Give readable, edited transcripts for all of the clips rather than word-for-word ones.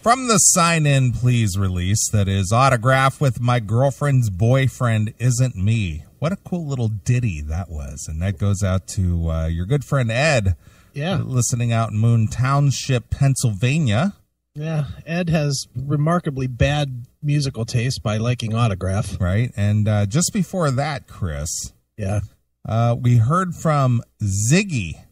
From the Sign In Please release that is Autograph with My Girlfriend's Boyfriend Isn't Me. What a cool little ditty that was. And that goes out to your good friend Ed, listening out in Moon Township, Pennsylvania. Yeah, Ed has remarkably bad musical taste by liking Autograph. Right, and just before that, Chris, we heard from Ziggy.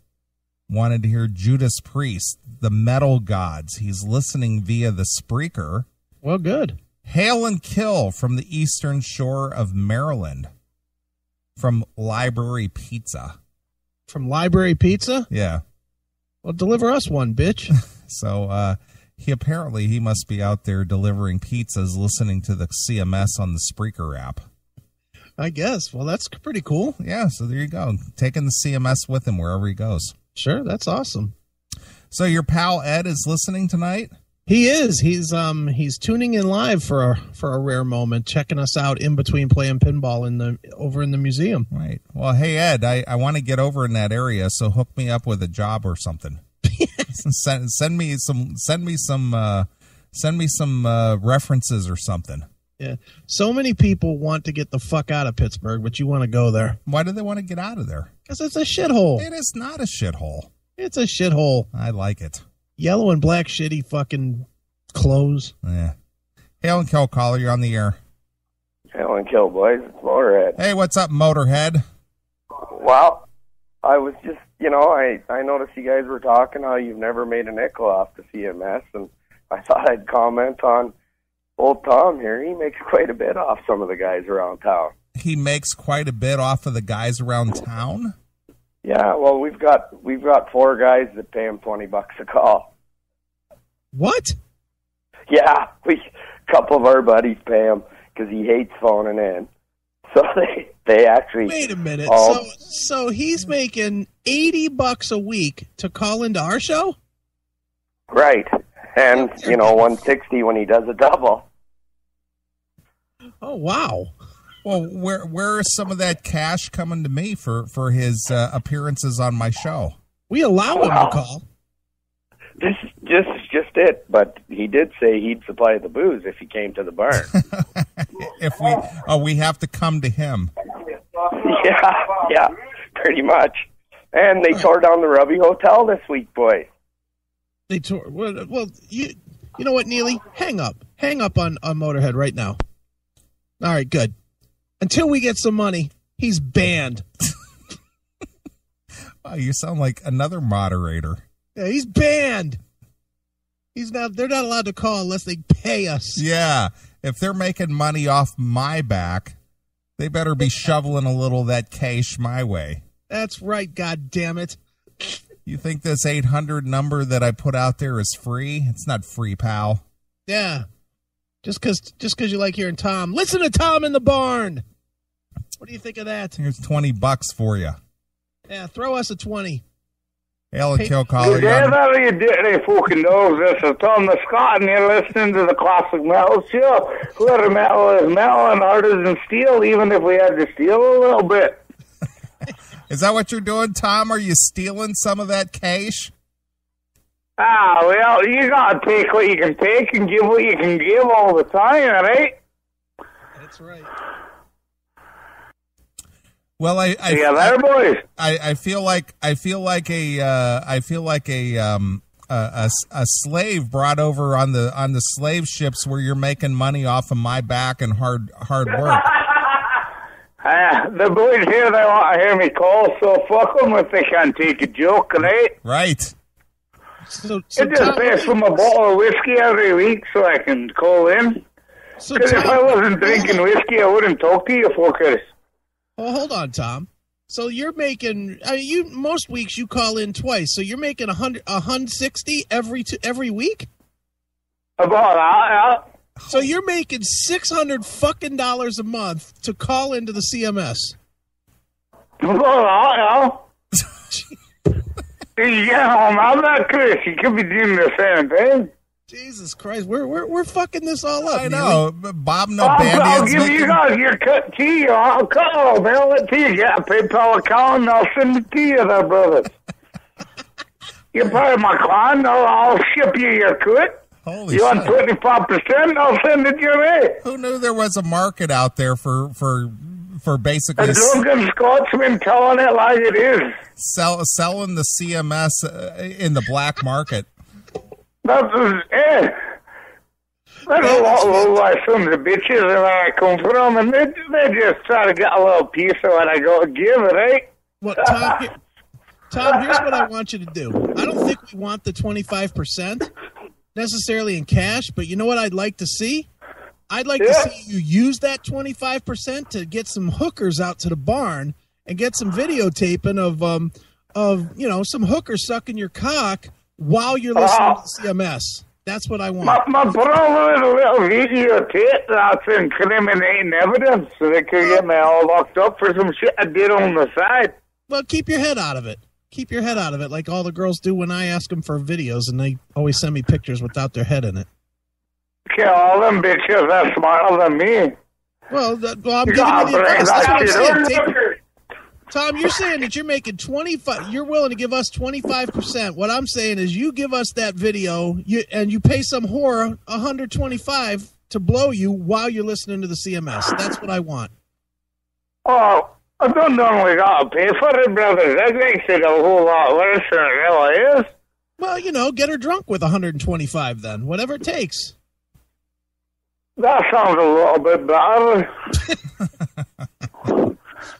Wanted to hear Judas Priest, the Metal Gods. He's listening via the Spreaker. Well, good. Hail and Kill from the Eastern Shore of Maryland. From Library Pizza. From Library Pizza? Yeah. Well, deliver us one, bitch. So he must be out there delivering pizzas, listening to the CMS on the Spreaker app. I guess. Well, that's pretty cool. Yeah, so there you go. Taking the CMS with him wherever he goes. Sure, that's awesome. So your pal Ed is listening tonight? He is. He's tuning in live for a rare moment, checking us out in between playing pinball over in the museum. Right. Well, hey Ed, I want to get over in that area, so hook me up with a job or something. send me some references or something. Yeah. So many people want to get the fuck out of Pittsburgh, but you want to go there. Why do they want to get out of there? Because it's a shithole. It is not a shithole. It's a shithole. I like it. Yellow and black shitty fucking clothes. Yeah. Hail and Kill caller, you're on the air. Hail and Kill, boys. It's Motorhead. Hey, what's up, Motorhead? Well, I was just, I noticed you guys were talking how you've never made a nickel off the CMS, and I thought I'd comment on old Tom here. He makes quite a bit off some of the guys around town. He makes quite a bit off of the guys around town? Yeah, well, we've got 4 guys that pay him $20 a call. What? Yeah, a couple of our buddies pay him because he hates phoning in. So they actually. Wait a minute. So he's making $80 a week to call into our show? Right, and $160 when he does a double. Oh wow. Well, where is some of that cash coming to me for his appearances on my show? We allow him to call. This is just it, but he did say he'd supply the booze if he came to the barn. We have to come to him. Yeah, pretty much. And they tore down the Rubby Hotel this week, boys. They tore. Well, you know what, Neely? Hang up on Motorhead right now. All right, good. Until we get some money, he's banned. Wow, you sound like another moderator. Yeah, he's banned. They're not allowed to call unless they pay us. Yeah, if they're making money off my back, they better be shoveling a little of that cash my way. That's right, God damn it. You think this 800 number that I put out there is free? It's not free, pal. Yeah. Just because you like hearing Tom. Listen to Tom in the barn. What do you think of that? Here's $20 for you. Yeah, throw us a 20. Hail and Kill caller. Yeah, how do you do it, fucking knows this is Tom the Scot, and you're listening to the Classic Metal Show, where metal is metal and art isn't steel, even if we had to steal a little bit. Is that what you're doing, Tom? Are you stealing some of that cash? Well, you gotta take what you can take and give what you can give all the time, right? That's right. Well, boys. I feel like a slave brought over on the slave ships where you're making money off of my back and hard work. The boys here, they want to hear me call, so fuck them if they can't take a joke, right? Right. So it just pays for my bottle of whiskey every week so I can call in. Because if I wasn't drinking whiskey, I wouldn't talk to you fuckers. Well, hold on, Tom. So you're making most weeks you call in twice, so you're making $160 every week? About that, yeah. So you're making $600 fucking dollars a month to call into the CMS. About that, yeah. Yeah, I'm not Chris. You could be doing the same thing. Jesus Christ, we're fucking this all up. I know, Bob. I'll give you guys your cut to you. I'll cut all mail it to you. Get a PayPal account, and I'll send it to you, there, brothers. You're part of my clan. I'll ship you your cut. Holy You want shit. 25%? I'll send it your way. Who knew there was a market out there for basically And Duncan Scott's been telling it like it is. selling the CMS in the black market? That's There's a lot of low-life sons of bitches where I come from, and they just try to get a little piece of what I got to give, right? Well, Tom, here's what I want you to do. I don't think we want the 25% necessarily in cash, but you know what I'd like to see? I'd like to see you use that 25% to get some hookers out to the barn and get some videotaping of some hookers sucking your cock while you're listening to CMS. That's what I want. My brother had a little videotape that's incriminating evidence, so they could get me all locked up for some shit I did on the side. Well, keep your head out of it. Keep your head out of it, like all the girls do when I ask them for videos, and they always send me pictures without their head in it. Okay, all them bitches are smarter than me. Well, I'm giving you the advice. That's what I'm saying. Tom, you're saying that you're making 25. You're willing to give us 25%. What I'm saying is, you give us that video, and you pay some whore $125 to blow you while you're listening to the CMS. That's what I want. Oh, I don't normally got to pay for it, brother. That makes it a whole lot worse than it really is. Well, get her drunk with $125 then, whatever it takes. That sounds a little bit better.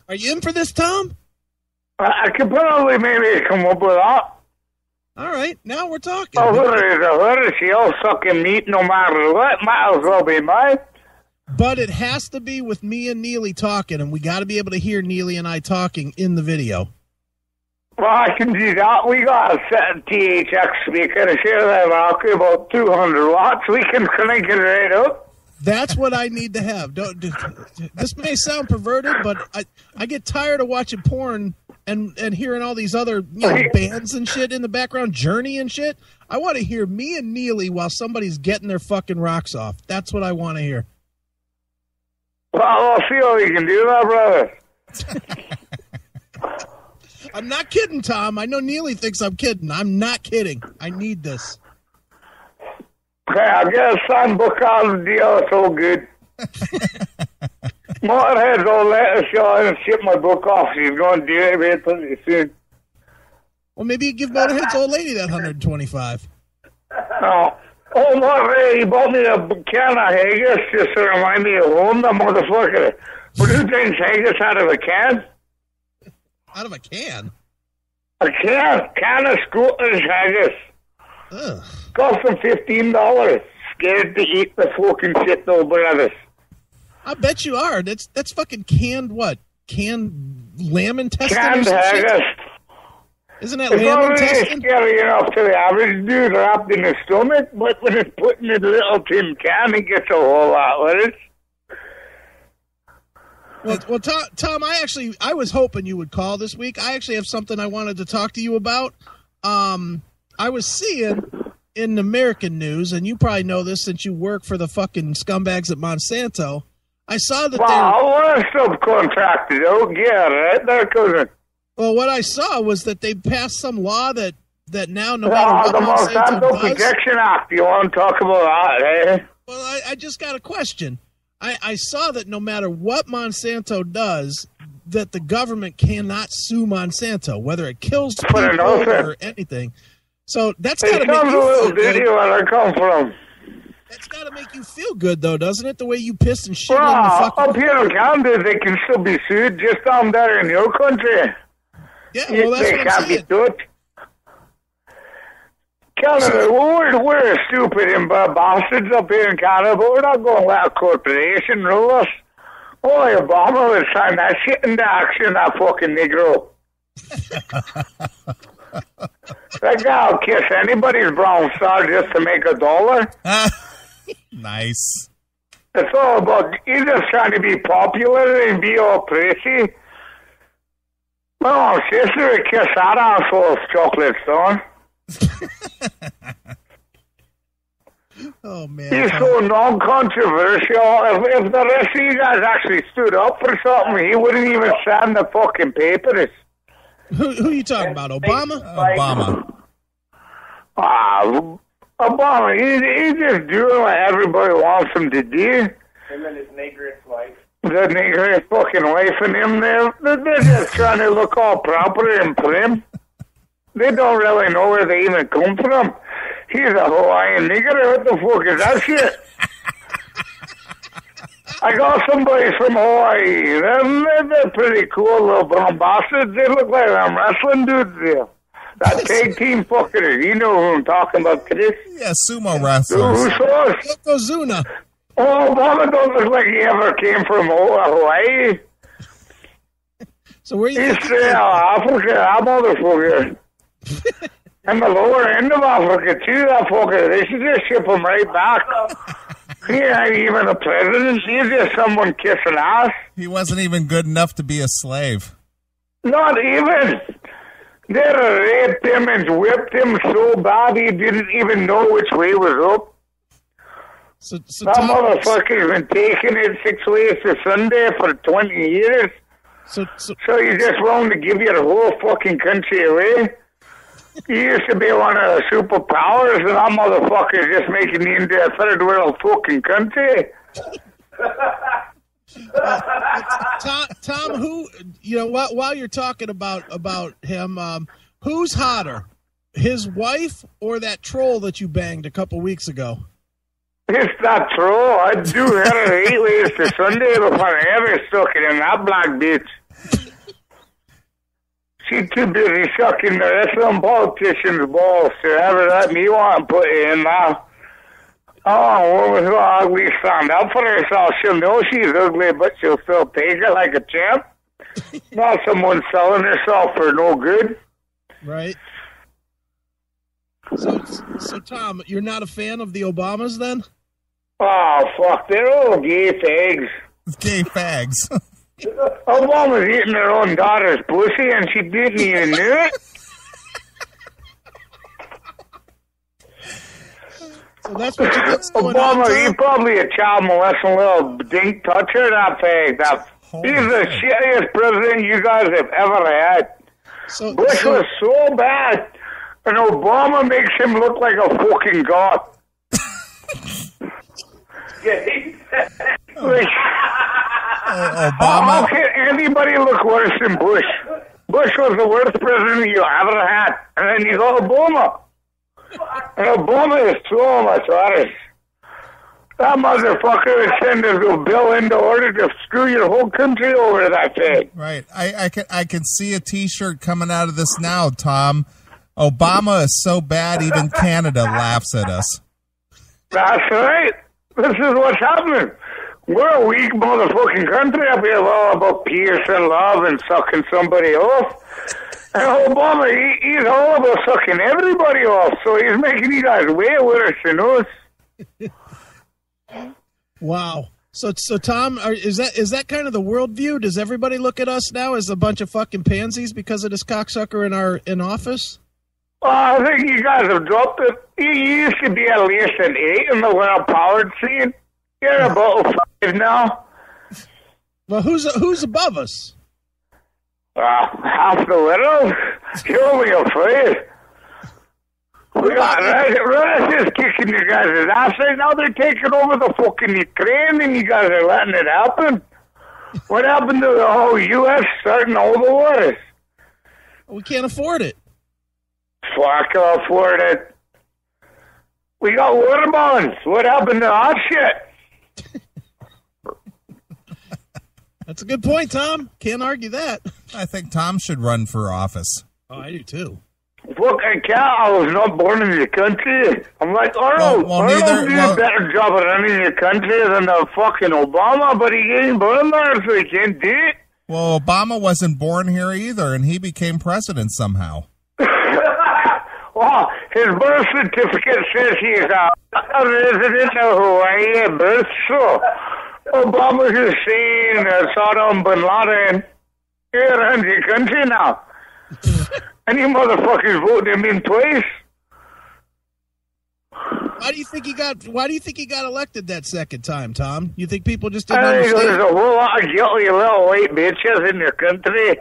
Are you in for this, Tom? I could probably maybe come up with that. All right, now we're talking. A hooter is a hooter. She all sucking meat no matter what. Might as well be mine. But it has to be with me and Neely talking, and we got to be able to hear Neely and I talking in the video. Well, I can do that. We got a set THX speaker to share that out about 200 watts. We can crank it right up. That's what I need to have. This may sound perverted, but I get tired of watching porn and hearing all these other bands and shit in the background, Journey and shit. I want to hear me and Neely while somebody's getting their fucking rocks off. That's what I want to hear. Well, I'll see what we can do that, brother. I'm not kidding, Tom. I know Neely thinks I'm kidding. I'm not kidding. I need this. Okay, I guess sign book out of the deal. It's all good. Motorhead's all let us show and ship my book off. She's going to do it very pretty soon. Well, maybe you give Motorhead's old lady that $125. Oh, Motorhead, he bought me a can of haggis just to remind me of home, the motherfucker. But who drinks haggis out of a can? Out of a can? A can of Scottish haggis. Ugh. Cost them $15. Scared to eat the fucking shit, though, brothers. I bet you are. That's fucking canned what? Canned lamb intestine? Canned haggis. Isn't that lamb intestine? It's scary enough to the average dude wrapped in his stomach, but when it's put in a little tin can, it gets a whole lot worse. Well, Tom, I was hoping you would call this week. I actually have something I wanted to talk to you about. I was seeing in American news, and you probably know this since you work for the fucking scumbags at Monsanto. I saw that we're subcontracted. Oh, yeah, right there, cousin. Well, what I saw was that they passed some law that now no matter what the Monsanto does... Protection Act. You want to talk about that, eh? Well, I just got a question. I saw that no matter what Monsanto does, that the government cannot sue Monsanto, whether it kills people or anything. So that's got to make you feel good. Where I come from. That's got to make you feel good, though, doesn't it? The way you piss and shit in the fucking... Up here in Canada, they can still be sued just down there in your country. Yeah, well, that's what I'm saying. They can't be sued. Canada, we're stupid and bastards up here in Canada, but we're not going to let a corporation rule us. Only Obama would sign that shit into action, that fucking Negro. That guy will kiss anybody's brown star just to make $1. Nice. It's all about, he's just trying to be popular and be all pretty. Oh, sister, kiss that asshole of chocolate stone. Oh, man. He's so non-controversial. If the rest of you guys actually stood up for something, he wouldn't even sign the fucking papers. Who are you talking about, Obama? Obama. Obama, he's just doing what everybody wants him to do. Him and his negress wife. The negress fucking wife and him, they're just trying to look all proper and prim. They don't really know where they even come from. He's a Hawaiian nigger. What the fuck is that shit? I got somebody from Hawaii. They're pretty cool little brown bastards. They look like them wrestling dudes there. That tag team fucker. You know who I'm talking about, Chris? Yeah, sumo wrestlers. Yokozuna. Oh, Obama don't look like he ever came from Hawaii. So where you? He's straight out of Africa, that motherfucker. And the lower end of Africa, too, that fucker. They should just ship him right back. He ain't even a president. He's just someone kissing ass. He wasn't even good enough to be a slave. Not even. They raped him and whipped him so bad he didn't even know which way was up. So that motherfucker's been taking it 6 ways to Sunday for 20 years. So you're just willing to give your whole fucking country away? You used to be one of the superpowers, and that motherfucker is just making you into a third world fucking country. Tom, who, while you're talking about him, who's hotter, his wife or that troll that you banged a couple weeks ago? It's that troll. I'd do her 8 ways to Sunday before I ever stuck it in that black bitch. She's too busy sucking the rest of them politicians' balls to ever let me want to put it in now. Oh, woman who ugly stand up for herself. She'll know she's ugly, but she'll still take it like a champ. Not someone selling herself for no good. Right. So Tom, you're not a fan of the Obamas then? Oh, fuck. They're all gay fags. Gay fags. Obama's eating her own daughter's pussy and she didn't even know it. So that's what you think's going Obama, on, he's probably a child molesting little dink toucher, that fag. He's the shittiest president you guys have ever had. Bush was so bad, and Obama makes him look like a fucking god. Obama. How can anybody look worse than Bush? Bush was the worst president you ever had, and then you got Obama. And Obama is so much worse. That motherfucker would send a bill into order to screw your whole country over that thing. Right. I can see a T-shirt coming out of this now, Tom. Obama is so bad, even Canada laughs at us. That's right. This is what's happening. We're a weak motherfucking country up here, all about peace and love and sucking somebody off. And Obama, he's all about sucking everybody off, so he's making you guys way worse than us. Wow. So Tom, is that kind of the worldview? Does everybody look at us now as a bunch of fucking pansies because of this cocksucker in office? I think you guys have dropped it. You used to be at least an 8 in the world powered scene. You're about 5 now. Well, who's above us? Half the world. You're only afraid. We got Russia's kicking you guys' ass right now. They're taking over the fucking Ukraine, and you guys are letting it happen. What happened to the whole U.S. starting all the wars? We can't afford it. Fuck, I'll afford it. We got water bonds. What happened to that shit? That's a good point, Tom. Can't argue that. I think Tom should run for office. Oh, I do too. Look, I can't. I was not born in the country. I'm like, Arnold did a better job of running the country than the fucking Obama, but he ain't born there, so he can't do it. Well, Obama wasn't born here either, and he became president somehow. Well, his birth certificate says he's a resident of Hawaii at birth, so Obama Hussein, Saddam bin Laden, he runs the country now. And you motherfuckers voted him in twice. Why do you think he got elected that second time, Tom? You think people just didn't I think understand? there's a whole lot of guilty little white bitches in your country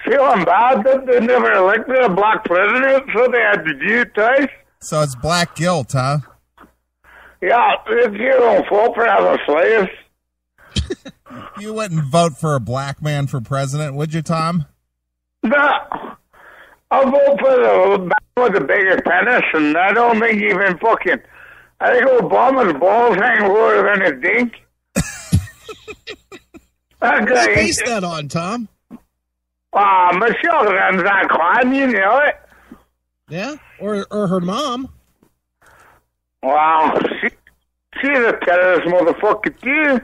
feeling bad that they never elected a black president, so they had to do it twice. So it's black guilt, huh? Yeah, it's your own fault for having slaves. You wouldn't vote for a black man for president, would you, Tom? No. I'll vote for the man with the biggest penis, and I don't think even fucking... I think Obama's balls hang lower than his dink. That What's guy... base that on, Tom? Michelle runs that climb, you know it. Yeah? Or her mom. Wow, she's a terrorist motherfucker, too.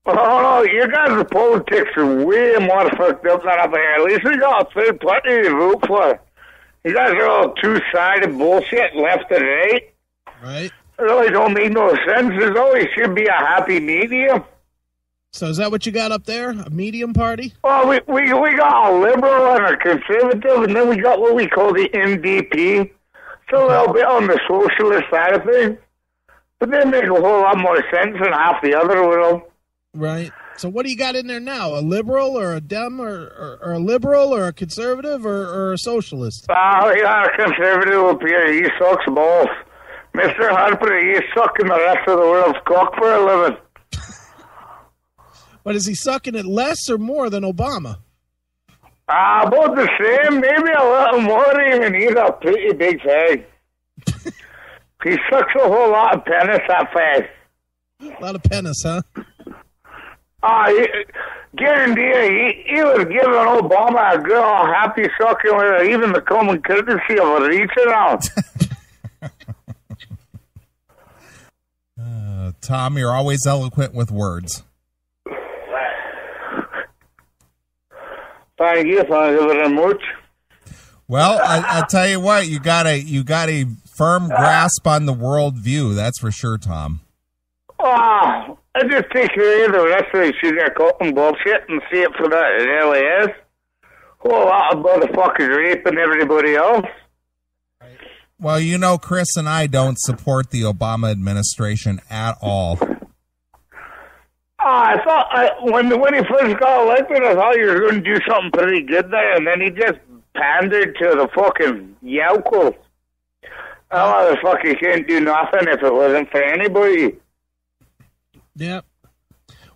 Oh, you guys' politics are way more fucked up than up here. At least we got a third party to vote for. You guys are all two-sided bullshit, left and right. Right. It really don't make no sense. There always should be a happy medium. So is that what you got up there? A medium party? Well, we got a liberal and a conservative, and then we got what we call the NDP. It's a little bit on the socialist side of things. But they make a whole lot more sense than half the other world. Right. So what do you got in there now? A liberal or a Dem or a liberal or a conservative or a socialist? We got a conservative up here. He sucks balls. Mr. Harper, he's sucking the rest of the world's cock for a living. But is he sucking it less or more than Obama? About the same, maybe a little more even. He's a pretty big fag. He sucks a whole lot of penis, that fag. A lot of penis, huh? Guarantee he was giving Obama a good old happy sucking with even the common courtesy of a reach around. Tom, you're always eloquent with words. Thank you very much. Well, I tell you what, you got a firm grasp on the world view. That's for sure, Tom. I just take care of the rest of the sugar cotton bullshit and see it for what it really is. Whole lot of motherfuckers raping everybody else. Well, you know, Chris and I don't support the Obama administration at all. I thought when he first got elected, I thought he was going to do something pretty good there, and then he just pandered to the fucking yokel. That motherfucker can't do nothing if it wasn't for anybody. Yeah.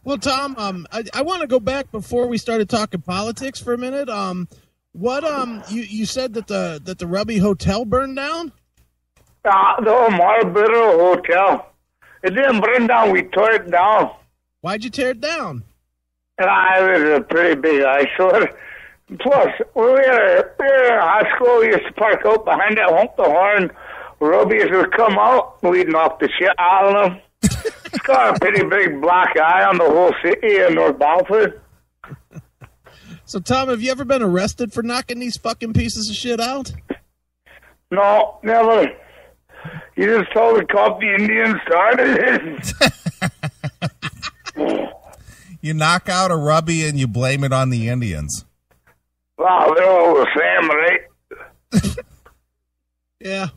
Well, Tom, I want to go back before we started talking politics for a minute. You said that the Rubby Hotel burned down? The Marlboro Hotel. It didn't burn down. We tore it down. Why'd you tear it down? It was a pretty big eyesore. Plus, when we were in high school, we used to park out behind it, honk the horn. Rubbies would come out, we'd knock the shit out of them. It's got a pretty big black eye on the whole city in North Balfour. So, Tom, have you ever been arrested for knocking these fucking pieces of shit out? No, never. You just told the cop the Indians started it. You knock out a Rubby and you blame it on the Indians. Well, they're all the same, right? Yeah.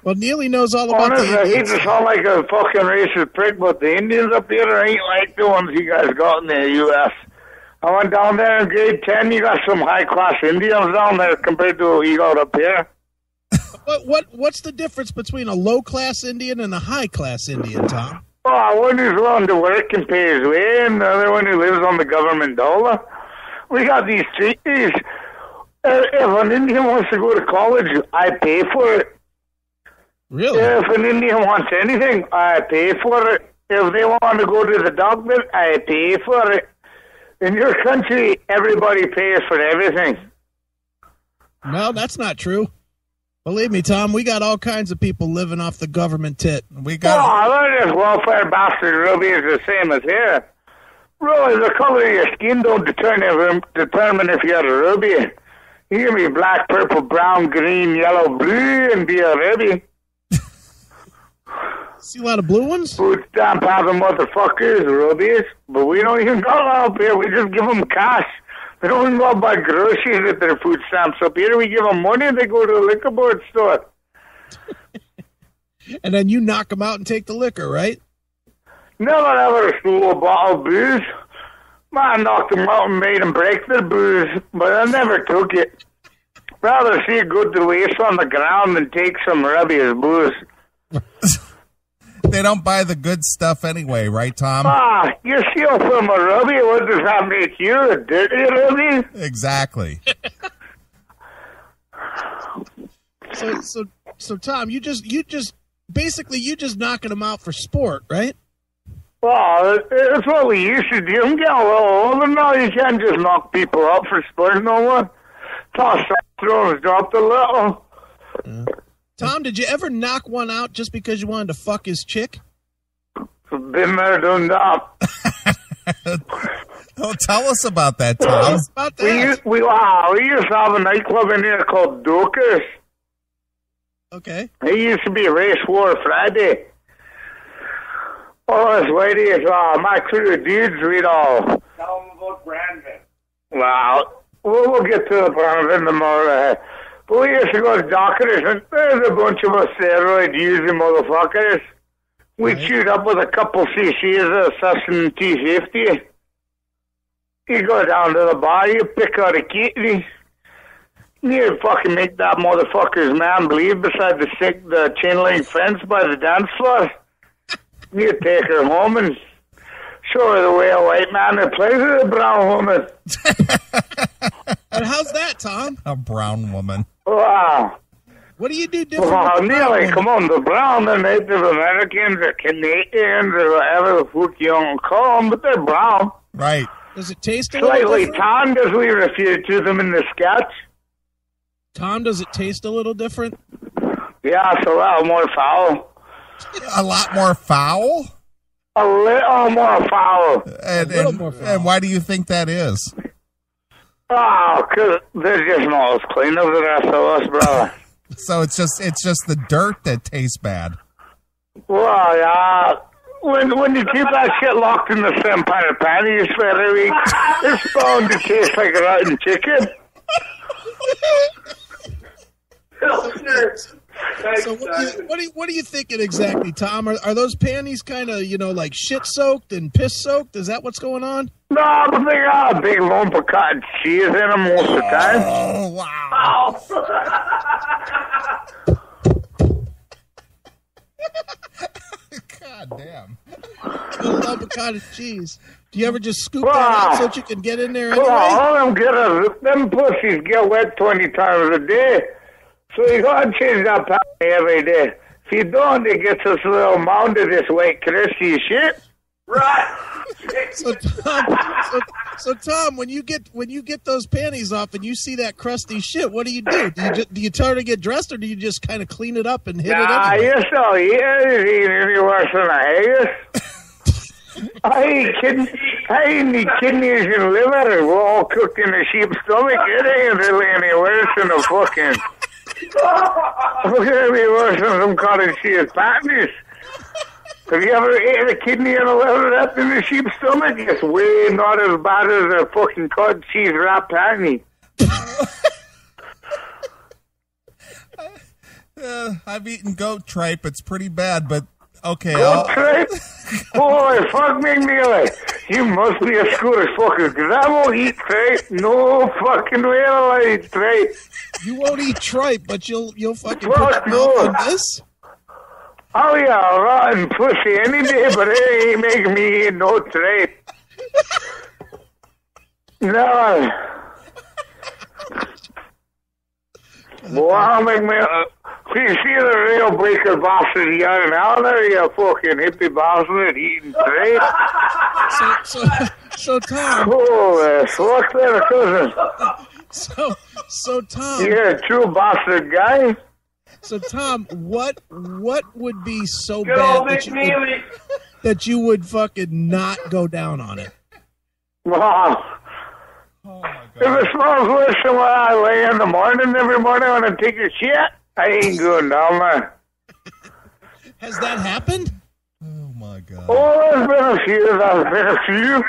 Well, Neely knows all about Honestly, the I hate Indians. to sound like a fucking racist prick, but the Indians up here ain't like the ones you guys got in the U.S. I went down there in grade 10. You got some high-class Indians down there compared to what you got up here. What's the difference between a low-class Indian and a high-class Indian, Tom? Oh, one who's willing to work and pay his way, and the other one who lives on the government dollar. We got these treaties. If an Indian wants to go to college, I pay for it. Really? If an Indian wants anything, I pay for it. If they want to go to the doctor, I pay for it. In your country, everybody pays for everything. No, that's not true. Believe me, Tom, we got all kinds of people living off the government tit. We got. Oh, this welfare bastard Ruby is the same as here. Really, the color of your skin don't determine if you're a Ruby. You can be black, purple, brown, green, yellow, blue, and be a Ruby. See a lot of blue ones? Food stamp having motherfuckers, Rubies. But we don't even got that up here. We just give them cash. They don't even go buy groceries at their food stamps up here. We give them money and they go to the liquor board store. And then you knock them out and take the liquor, right? Never ever stole a bottle of booze. Man knocked them out and made them break their booze, but I never took it. Rather see a good waste on the ground than take some rubbish booze. They don't buy the good stuff anyway, right, Tom? You steal from a rubby, what does that make you, a dirty rubby? Exactly. So Tom, you just basically knocking them out for sport, right? Well, it's what we used to do. I'm getting a little older now. You can't just knock people up for sport no more. Testosterone's dropped a little. Yeah. Tom, did you ever knock one out just because you wanted to fuck his chick? Been there, done that. Oh, tell us about that, Tom. About that. We used to have a nightclub in here called Dokers. Okay. It used to be Race War Friday. Oh, this lady is my crew of dudes. We'd all Tell them about Brandon. Well, we'll get to the Brandon tomorrow. But we used to go to Doctors, and there's a bunch of us steroid-using motherfuckers. We chewed up with a couple cc's of Sussen T50. You go down to the bar, you pick out a kidney. You fucking make that motherfucker's man bleed beside the chain link fence by the dance floor. You take her home and show her the way a white man replaces a brown woman. And how's that, Tom? A brown woman. Wow. What do you do different? Well, Neely, come on, the brown, the Native Americans, or Canadians, or whatever the fuck you want to call them, but they're brown. Right. Does it taste a little Slightly different? tanned, as we refer to them in the sketch. Tom, does it taste a little different? Yeah, it's a lot more foul. A lot more foul? A little more foul. And why do you think that is? Oh, because they're just not as clean as the rest of us, brother. So it's just the dirt that tastes bad. Well, yeah. When you keep that shit locked in the same pair of panties for a week, it's bound to taste like rotten chicken. So what are you thinking exactly, Tom? Are those panties kind of, like shit soaked and piss soaked? Is that what's going on? No, but they got a big lump of cottage cheese in them most of the time. Oh, wow. God damn. A lump of cottage cheese. Do you ever just scoop that out so that you can get in there anyway? Well, them pussies get wet 20 times a day. So you gotta change that panty every day. If you don't, it gets us a little mound of this white crusty shit. Right. So Tom, when you get those panties off and you see that crusty shit, what do you do? Do you try to get dressed, or do you just kind of clean it up and hit it anyway? You still eat any worse than a haggis. I eat kidneys and liver. We're all cooked in a sheep's stomach. It ain't really any worse than a fucking... It's gonna be worse than some cottage cheese panties. Have you ever ate a kidney and a liver up in the sheep's stomach? It's way not as bad as a fucking cottage cheese wrap patty. I've eaten goat tripe. It's pretty bad, but okay. Goat tripe? Boy, fuck me, Neely. You must be a Scottish fucker, because I won't eat tripe. No fucking way will I eat tripe. You won't eat tripe, but you'll fucking Fuck put your mouth on this? Oh yeah, rotten pussy any day, but it ain't making me eat no tripe. No. Boy, I'll make me... you see the real breaker bastard yelling out there, you fucking hippie bastard eating tripe? So Tom... Oh, fuck that cousin. So Tom... You're a true bastard guy. So Tom, what would be so bad that you would fucking not go down on it? Wow. Oh, my God. If it smells worse than when I lay in the morning every morning when I take a shit, I ain't going down there. Has that happened? Oh, my God. Oh, there's been a few.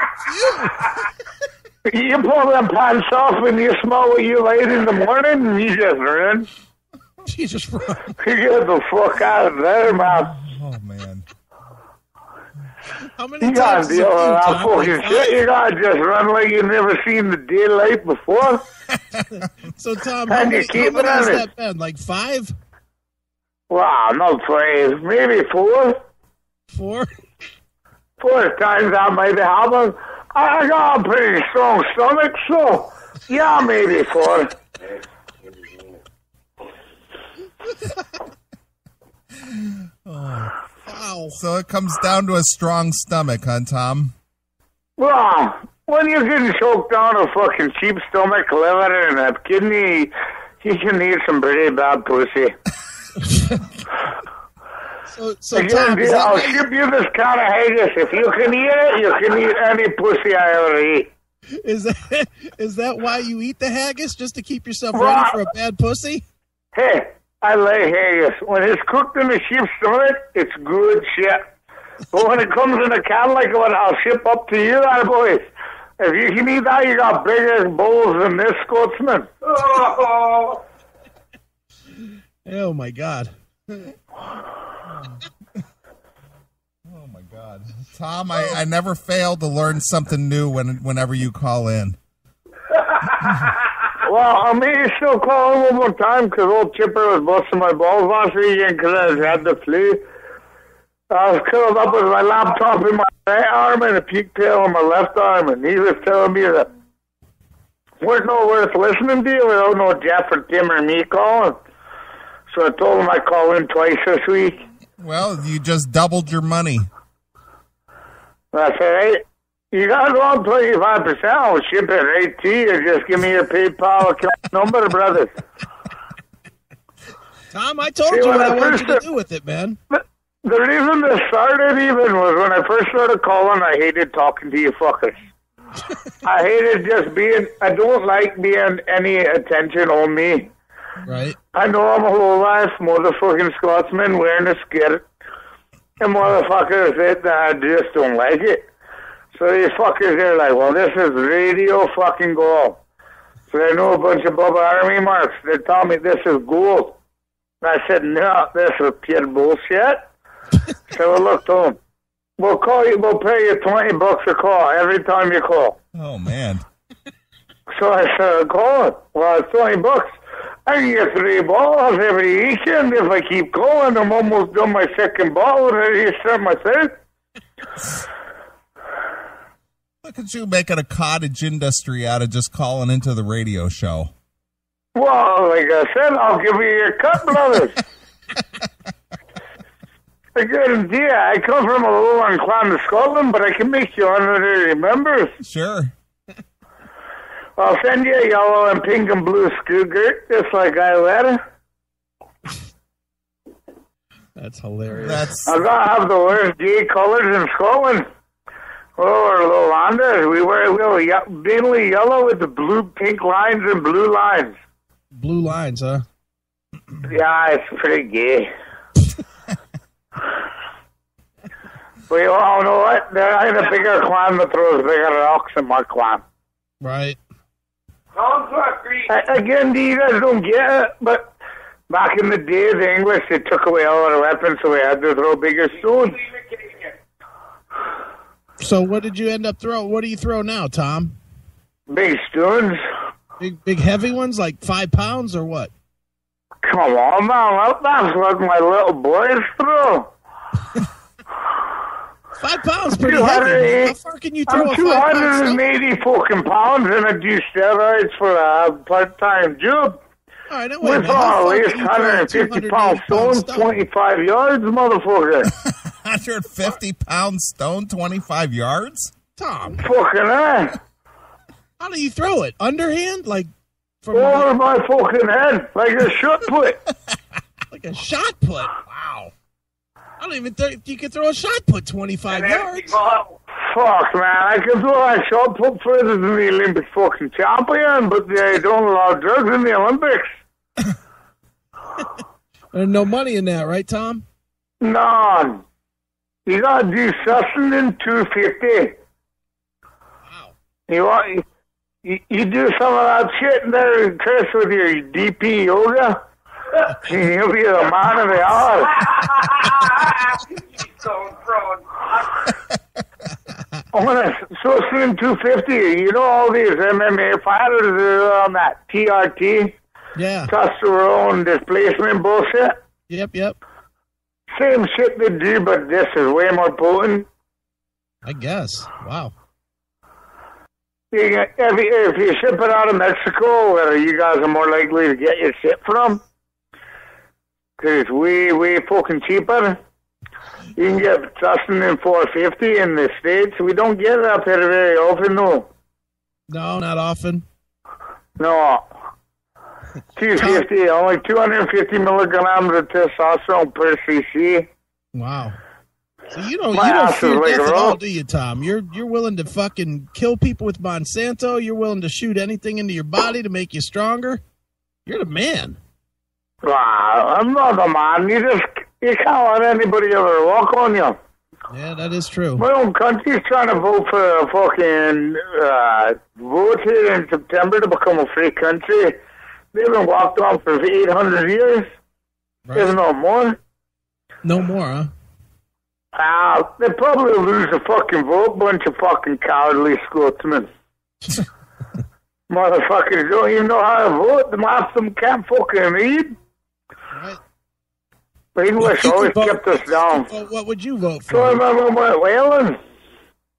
You pull them pants off and you smell what you laid in the morning and you just run. You just run. You get the fuck out of there, man. Oh, man. How many You times gotta is a deal with few, that Tom? fucking Like shit. You gotta just run like you've never seen the daylight before. So, Tom, And how you many keep it has on it. that been? Like 5? Wow, no praise. Maybe 4. 4? 4 times that might be happening. I got a pretty strong stomach, so yeah, maybe 4. Wow. So it comes down to a strong stomach, huh, Tom? Well, when you're getting choked down a fucking cheap stomach, liver, and a kidney, you can need some pretty bad pussy. So Again, Tom, dude, I'll ship you this can of haggis. If you can eat it, you can eat any pussy I ever eat. is that why you eat the haggis, just to keep yourself ready for a bad pussy? Hey, I like haggis. When it's cooked in a sheep's stomach, it's good shit. But when it comes in a can like what I'll ship up to you, boys. If you can eat that, you got bigger bowls than this, Scotsman. Oh, Oh my God. Oh my God, Tom! I never fail to learn something new whenever you call in. Well, I may still call him one more time because old Chipper was busting my balls last weekend because I had the flu. I was curled up with my laptop in my right arm and a pigtail on my left arm, and he was telling me that we're not worth listening to you without no Jeff or Tim or me calling. So I told him I'd call in twice this week. Well, you just doubled your money. That's all right. You got to go on 25%. I'll ship it right to you. Just give me your PayPal account number, brothers. Tom, I told you what I wanted you to do with it, man. The reason this started even was when I first started calling, I hated talking to you fuckers. I hated just being, I don't like being any attention on me. Right. I know I'm a low-life motherfucking Scotsman wearing a skirt. And motherfuckers that I just don't like it. So these fuckers, they're like, well, this is radio fucking gold. So they know a bunch of Bubba Army marks. They tell me this is gold. And I said, no, this is pure bullshit. So I looked to them. We'll call you, we'll pay you $20 a call every time you call. Oh man! So I said, call it. Well, it's $20. I can get 3 bottles every weekend if I keep going. I'm almost done my second bottle, ready to start my third. Look at you making a cottage industry out of just calling into the radio show. Well, like I said, I'll give you your cut, brothers. I guarantee you, I come from a low-land clan of Scotland, but I can make you honorary members. Sure. I'll send you a yellow and pink and blue skirt, just like I wear. That's hilarious. I gotta have the worst gay colours in Scotland. Oh, we're lowlanders. We wear mainly yellow with the blue, pink lines and blue lines. Blue lines, huh? Yeah, it's pretty gay. We all know what? There ain't a bigger clan that throws bigger rocks than my clan. Right. Again, you guys don't get it, but back in the day, the English, they took away all our weapons, so we had to throw bigger stones. So what did you end up throwing? What do you throw now, Tom? Big stones. Big heavy ones, like 5 pounds or what? Come on, man. That's what my little boys throw. 5 pounds pretty heavy, man. How far can you throw I'm a 5 pound 280 fucking pounds and I do steroids for a part-time job. All right, now wait a With minute. How all far these can you throw a 150 pound 280 stone, 25 yards, motherfucker. 150 pound stone, 25 yards? Tom, Fucking ass. how do you throw it? Underhand? Like from Over my fucking head, like a shot put. like a shot put? Wow. I don't even think you can throw a shot put 25 yards. Fuck, man. I can throw a shot put further than the Olympic fucking champion, but they don't allow drugs in the Olympics. There's no money in that, right, Tom? None. You gotta do something in 250. Wow. You do some of that shit in there, Chris, with your DP yoga, and you'll be the man of the hour. He's so prone. I'm gonna so soon 250. You know all these MMA fighters are on that TRT, testosterone displacement bullshit. Yep. Same shit they do, but this is way more potent. I guess. Wow. If you ship it out of Mexico, where you guys are more likely to get your shit from, because it's way fucking cheaper. You can get Tustin in $450 in the States. We don't get it up here very often, though. No, not often. No. 250, only 250 milligrams of testosterone per cc. Wow. So you don't fear death at all, do you, Tom? You're willing to fucking kill people with Monsanto. You're willing to shoot anything into your body to make you stronger. You're the man. Wow, I'm not the man. You can't let anybody ever walk on you. Yeah, that is true. My own country's trying to vote for a fucking vote here in September to become a free country. They've been walked on for 800 years. Right. There's no more. No more, huh? They probably lose a fucking vote, bunch of fucking cowardly Scotsmen. Motherfuckers don't even know how to vote. The most of them can't fucking read. Right. The English always kept us down. What would you vote for? So I remember Whalen.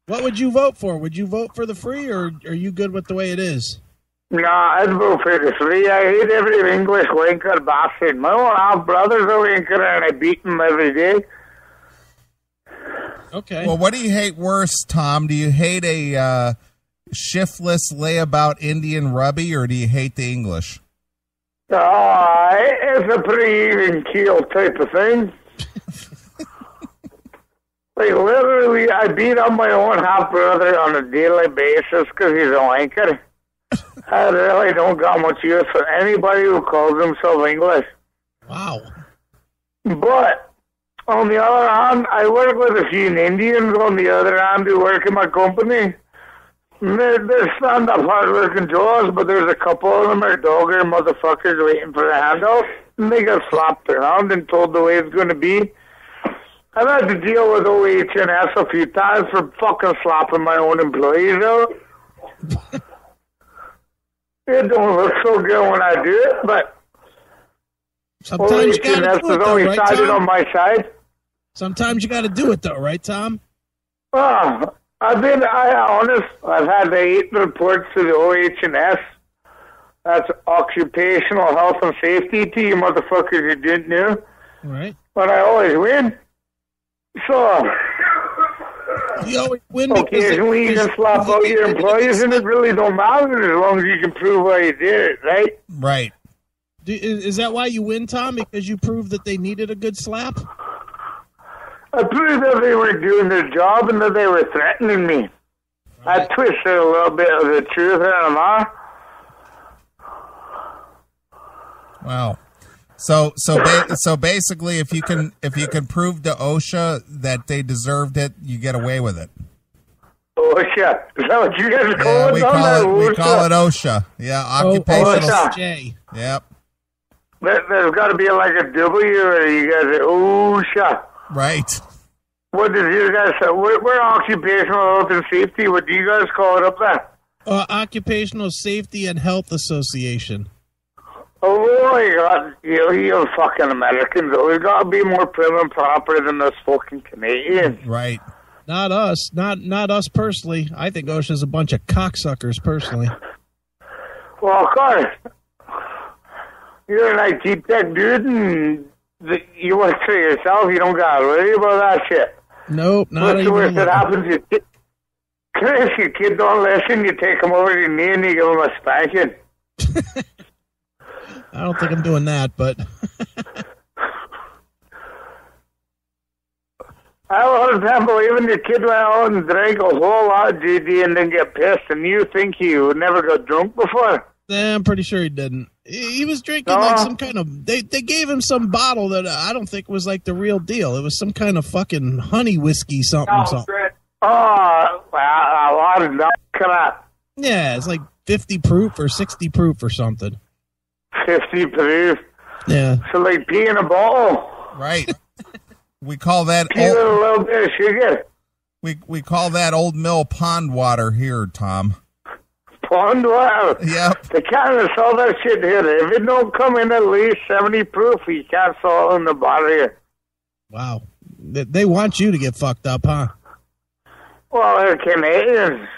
What would you vote for? Would you vote for the free, or are you good with the way it is? Nah, I'd vote for the free. I hate every English wanker bastard. My own half brother's a wanker, and I beat him every day. Okay. Well, what do you hate worse, Tom? Do you hate a shiftless layabout Indian rubby, or do you hate the English? It's a pretty even keel type of thing. Like, literally, I beat up my own half-brother on a daily basis because he's a wanker. I really don't got much use for anybody who calls himself English. Wow. But, on the other hand, I work with a few Indians on the other hand who work in my company. They're stand-up hard-working jaws, but there's a couple of them are dogger motherfuckers waiting for the handout, and they got slapped around and told the way it's going to be. I've had to deal with OH&S a few times for fucking slapping my own employees out. It don't look so good when I do it, but sometimes you gotta do it, though, always right, sided Tom? on my side. Sometimes you got to do it, though, right, Tom? I've had the 8 reports to the OH&S. That's occupational health and safety to you motherfuckers you didn't know. Right. But I always win. So, you always win occasionally you can slap out your employees and it really don't matter as long as you can prove why you did it, right? Right. Is that why you win, Tom? Because you proved that they needed a good slap? I proved that they were doing their job and that they were threatening me. Right. I twisted a little bit of the truth out of them. Wow. So basically, if you can prove to OSHA that they deserved it, you get away with it. OSHA, is that what you guys call Yeah, it? we call it OSHA. Yeah, occupational. OSHA. Yep. There's got to be like a W, or you guys say OSHA. Right. What did you guys say? We're occupational health and safety. What do you guys call it up there? Occupational Safety and Health Association. Oh my God, you fucking Americans always got to be more prim and proper than us fucking Canadians. Right. Not us. Not us personally. I think OSHA's a bunch of cocksuckers personally. Well, of course. You're an IT tech dude, and you work for yourself. You don't got to worry about that shit. Nope, not What's even. the worst that happens? If your kid don't listen, you take him over to your knee and you give him a spanking. I don't think I'm doing that, but I was believing your kid went out and drank a whole lot of GD and then get pissed, and you think he never got drunk before? I'm pretty sure he didn't. He was drinking like some kind of. They gave him some bottle that I don't think was like the real deal. It was some kind of fucking honey whiskey something. Well, a lot of crap. Yeah, it's like 50 proof or 60 proof or something. 50 proof. Yeah. So like pee in a bottle. Right. We call that pee with a little bit of sugar. We call that Old Mill pond water here, Tom. Pond water? Yep. They can't sell that shit here. If it don't come in at least 70 proof, you can't sell it in the bottle here. Wow. They want you to get fucked up, huh? Well, they're Canadians.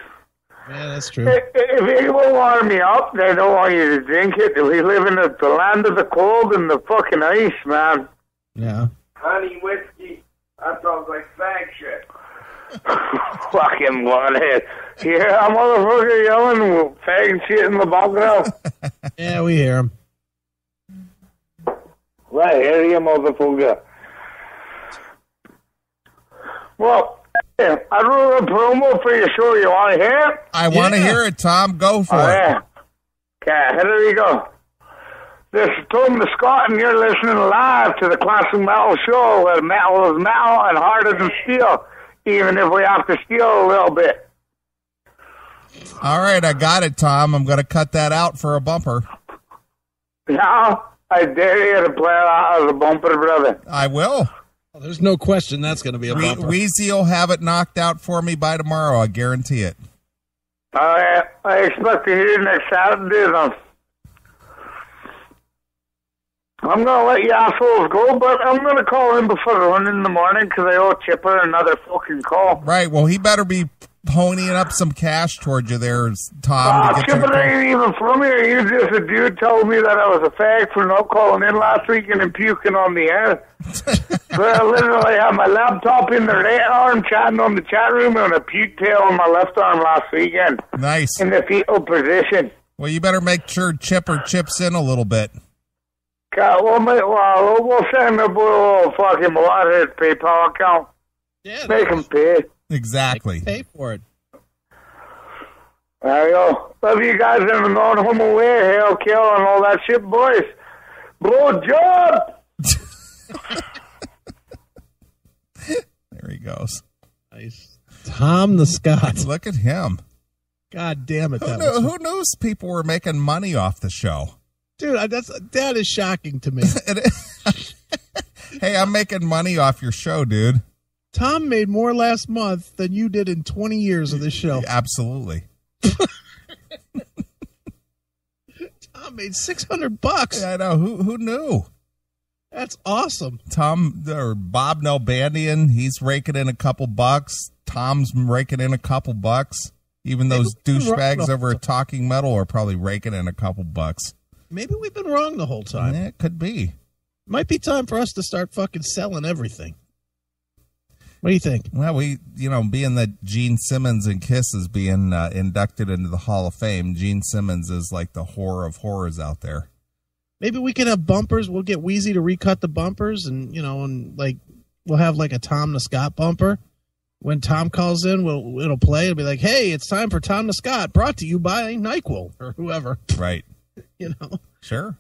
Yeah, that's true. If you will warm me up, they don't want you to drink it. We live in the land of the cold and the fucking ice, man. Yeah. Honey whiskey. That sounds like fag shit. Fucking water. Yeah, a motherfucker yelling fag shit in the background. Yeah, we hear him. Right here, you motherfucker. Well, I wrote a promo for your show. You want to hear it? I want to hear it, Tom. Go for it. Yeah. Okay, here we go. This is Tom the Scot, and you're listening live to the Classic Metal Show, where metal is metal and harder than steel, even if we have to steal a little bit. All right, I got it, Tom. I'm going to cut that out for a bumper. Yeah, I dare you to play it out as a bumper, brother. I will. Oh, there's no question that's going to be a bumper. Weezy will have it knocked out for me by tomorrow. I guarantee it. I expect to hear you next Saturday, then. I'm going to let you assholes go, but I'm going to call in before I run in the morning because I owe Chipper another fucking call. Right. Well, he better be ponying up some cash towards you there, Tom. Chipper ain't even from here. You just a dude told me that I was a fag for not calling in last week and then puking on the air. So I literally had my laptop in the right arm chatting on the chat room and a puke tail on my left arm last weekend. Nice. In the fetal position. Well, you better make sure Chipper chips in a little bit. We'll send him a little fucking water his PayPal account. Yeah, make him pay. Exactly. Pay for it. There you go. Love you guys in the going home away, hail, kill, and all that shit, boys. Blow job. There he goes. Nice. Tom the Scot. Look at him. God damn it. Who knows people were making money off the show? Dude, that is shocking to me. Hey, I'm making money off your show, dude. Tom made more last month than you did in 20 years of this show. Absolutely. Tom made $600. Yeah, I know. Who knew? That's awesome. Tom or Bob Nalbandian, he's raking in a couple bucks. Tom's raking in a couple bucks. Even those douchebags over at Talking Metal are probably raking in a couple bucks. Maybe we've been wrong the whole time. Yeah, it could be. Might be time for us to start fucking selling everything. What do you think? Well, being that Gene Simmons and Kiss is being inducted into the Hall of Fame, Gene Simmons is like the horror of horrors out there. Maybe we can have bumpers. We'll get Wheezy to recut the bumpers, and we'll have like a Tom the Scot bumper. When Tom calls in, it'll play. It'll be like, "Hey, it's time for Tom the Scot, brought to you by NyQuil," or whoever. Right. You know. Sure.